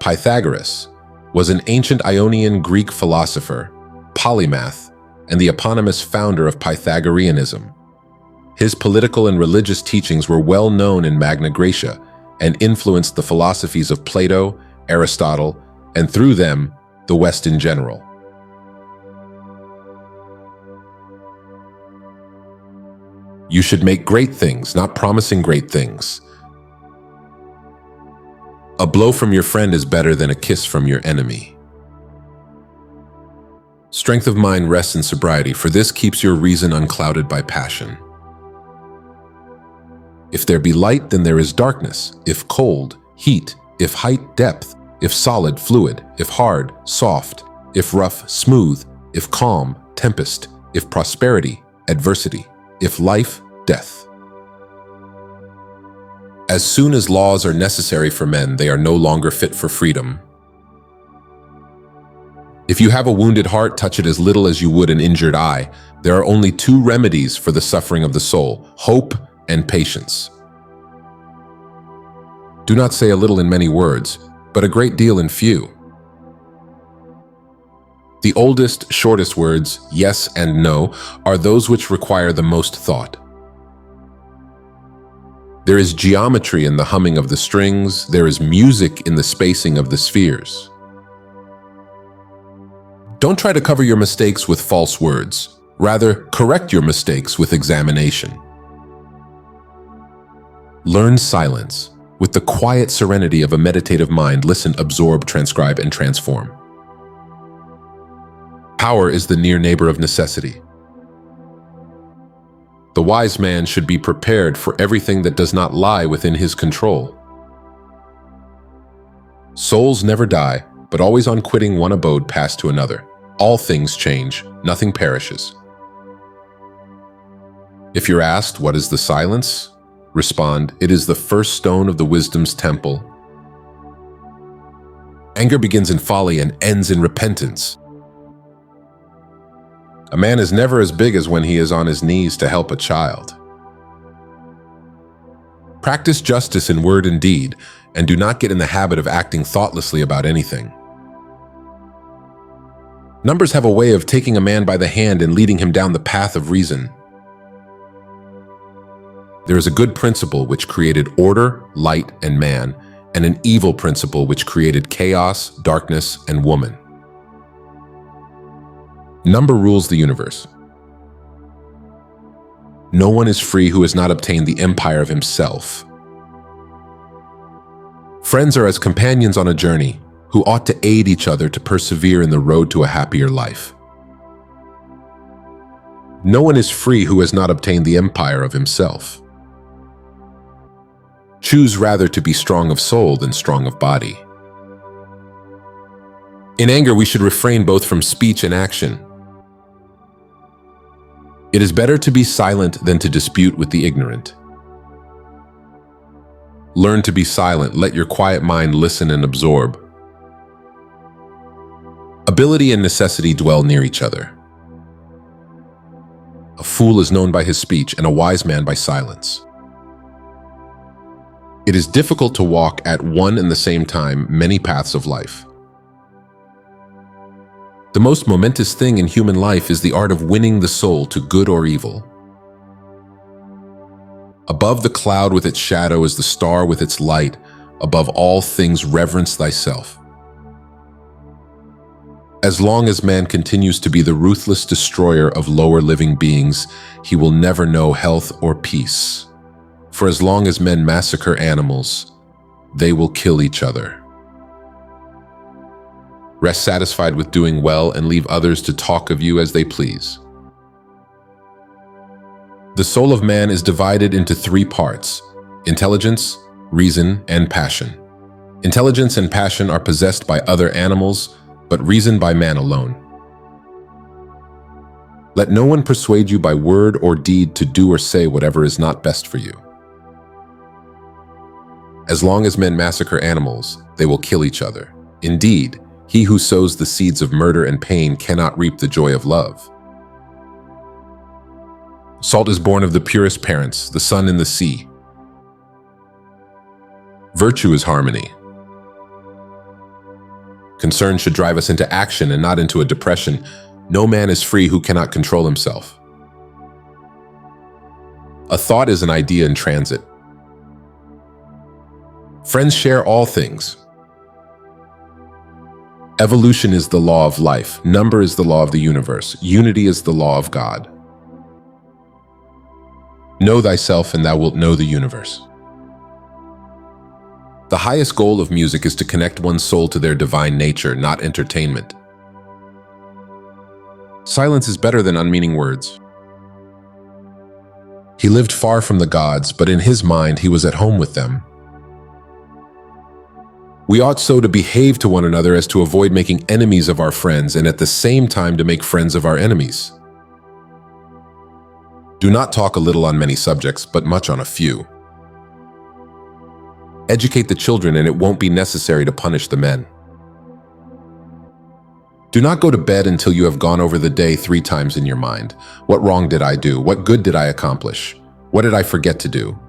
Pythagoras was an ancient Ionian Greek philosopher, polymath, and the eponymous founder of Pythagoreanism. His political and religious teachings were well known in Magna Graecia and influenced the philosophies of Plato, Aristotle, and through them, the West in general. You should make great things, not promising great things. A blow from your friend is better than a kiss from your enemy. Strength of mind rests in sobriety, for this keeps your reason unclouded by passion. If there be light, then there is darkness. If cold, heat. If height, depth. If solid, fluid. If hard, soft. If rough, smooth. If calm, tempest. If prosperity, adversity. If life, death. As soon as laws are necessary for men, they are no longer fit for freedom. If you have a wounded heart, touch it as little as you would an injured eye. There are only two remedies for the suffering of the soul: hope and patience. Do not say a little in many words, but a great deal in few. The oldest, shortest words, yes and no, are those which require the most thought. There is geometry in the humming of the strings. There is music in the spacing of the spheres. Don't try to cover your mistakes with false words. Rather, correct your mistakes with examination. Learn silence. With the quiet serenity of a meditative mind, listen, absorb, transcribe, and transform. Power is the near neighbor of necessity. The wise man should be prepared for everything that does not lie within his control. Souls never die, but always on quitting one abode pass to another. All things change, nothing perishes. If you're asked, what is the silence? Respond, it is the first stone of the wisdom's temple. Anger begins in folly and ends in repentance. A man is never as big as when he is on his knees to help a child. Practice justice in word and deed, and do not get in the habit of acting thoughtlessly about anything. Numbers have a way of taking a man by the hand and leading him down the path of reason. There is a good principle which created order, light, and man, and an evil principle which created chaos, darkness, and woman. Number rules the universe. No one is free who has not obtained the empire of himself. Friends are as companions on a journey, who ought to aid each other to persevere in the road to a happier life. No one is free who has not obtained the empire of himself. Choose rather to be strong of soul than strong of body. In anger, we should refrain both from speech and action. It is better to be silent than to dispute with the ignorant. Learn to be silent. Let your quiet mind listen and absorb. Ability and necessity dwell near each other. A fool is known by his speech, and a wise man by silence. It is difficult to walk at one and the same time many paths of life. The most momentous thing in human life is the art of winning the soul to good or evil. Above the cloud with its shadow is the star with its light. Above all things, reverence thyself. As long as man continues to be the ruthless destroyer of lower living beings, he will never know health or peace. For as long as men massacre animals, they will kill each other. Rest satisfied with doing well and leave others to talk of you as they please. The soul of man is divided into three parts: intelligence, reason, and passion. Intelligence and passion are possessed by other animals, but reason by man alone. Let no one persuade you by word or deed to do or say whatever is not best for you. As long as men massacre animals, they will kill each other. Indeed, he who sows the seeds of murder and pain cannot reap the joy of love. Salt is born of the purest parents, the sun in the sea. Virtue is harmony. Concern should drive us into action and not into a depression. No man is free who cannot control himself. A thought is an idea in transit. Friends share all things. Evolution is the law of life. Number is the law of the universe. Unity is the law of God. Know thyself and thou wilt know the universe. The highest goal of music is to connect one's soul to their divine nature, not entertainment. Silence is better than unmeaning words. He lived far from the gods, but in his mind he was at home with them. We ought so to behave to one another as to avoid making enemies of our friends and at the same time to make friends of our enemies. Do not talk a little on many subjects, but much on a few. Educate the children and it won't be necessary to punish the men. Do not go to bed until you have gone over the day 3 times in your mind. What wrong did I do? What good did I accomplish? What did I forget to do?